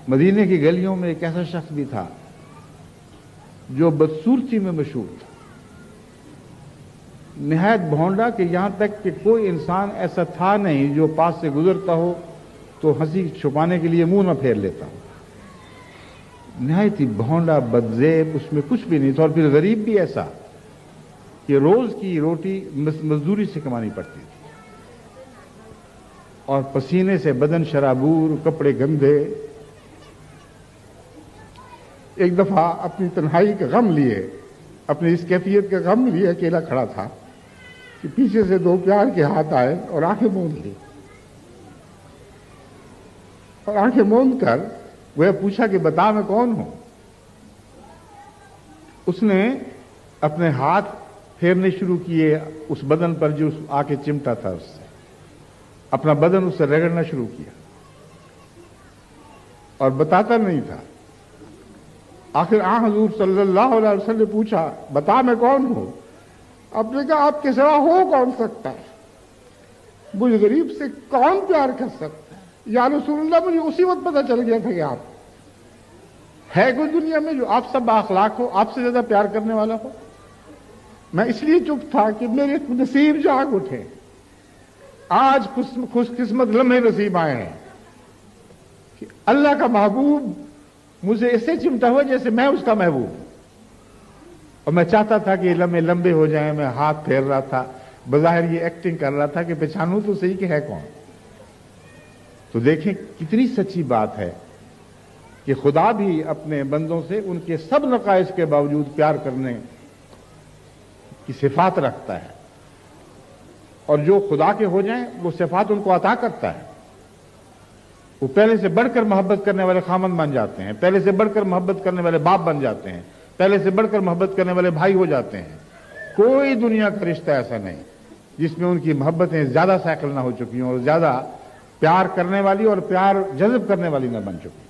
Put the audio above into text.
مدینے کی گلیوں میں ایک ایسا شخص بھی تھا جو بدصورتی میں مشہور تھا، نہایت بھونڈا، کہ یہاں تک کہ کوئی انسان ایسا تھا نہیں جو پاس سے گزرتا ہو تو ہنسی چھپانے کے لیے منہ نہ پھیر لیتا ہو۔ نہایت ہی بھونڈا، بدزیب، اس میں کچھ بھی نہیں تھا، اور پھر غریب بھی ایسا کہ روز کی روٹی مزدوری سے کمانی پڑتی تھی، اور پسینے سے بدن شرابور، کپڑے گندے۔ ایک دفعہ اپنی تنہائی کا غم لیے، اپنی اس کیفیت کا غم لیے اکیلا کھڑا تھا کہ پیچھے سے دو پیار کے ہاتھ آئے اور آنکھیں موند لی، اور آنکھیں موند کر وہ پوچھا کہ بتا میں کون ہوں۔ اس نے اپنے ہاتھ پھیرنے شروع کیے اس بدن پر جو آ کے چمٹا تھا، اس سے اپنا بدن اس سے رگڑنا شروع کیا، اور بتاتا نہیں تھا۔ آخر حضور صلی اللہ علیہ وسلم نے پوچھا بتا میں کون ہوں؟ آپ نے کہا آپ کے سوا ہو کون سکتا ہے؟ مجھے غریب سے کون پیار کر سکتا ہے؟ یا رسول اللہ، مجھے اسی وقت پتہ چل گیا تھا کہ آپ ہے کوئی دنیا میں جو آپ سب بااخلاق ہو، آپ سے زیادہ پیار کرنے والا ہو۔ میں اس لیے چپ تھا کہ میرے نصیب جاگ اٹھے، آج خوش قسمت لمحے نصیب آئے ہیں کہ اللہ کا محبوب مجھے ایسے چمٹا ہوا جیسے میں اس کا محبوب ہوں، اور میں چاہتا تھا کہ یہ لمحے لمبے ہو جائیں۔ میں ہاتھ پھیر رہا تھا، بظاہر یہ ایکٹنگ کر رہا تھا کہ پہچانوں تو صحیح کہ ہے کون۔ تو دیکھیں کتنی سچی بات ہے کہ خدا بھی اپنے بندوں سے ان کے سب نقائص کے باوجود پیار کرنے کی صفات رکھتا ہے، اور جو خدا کے ہو جائیں وہ صفات ان کو عطا کرتا ہے۔ وہ پہلے سے بڑھ کر محبت کرنے والے خامند بن جاتے ہیں، پہلے سے بڑھ کر محبت کرنے والے باپ بن جاتے ہیں، پہلے سے بڑھ کر محبت کرنے والے بھائی ہو جاتے ہیں۔ کوئی دنیا کا رشتہ ایسا نہیں جس میں ان کی محبتیں زیادہ سائیکل نہ ہو چکی ہوں، اور زیادہ پیار کرنے والی اور پیار جذب کرنے والی نہ بن چکی۔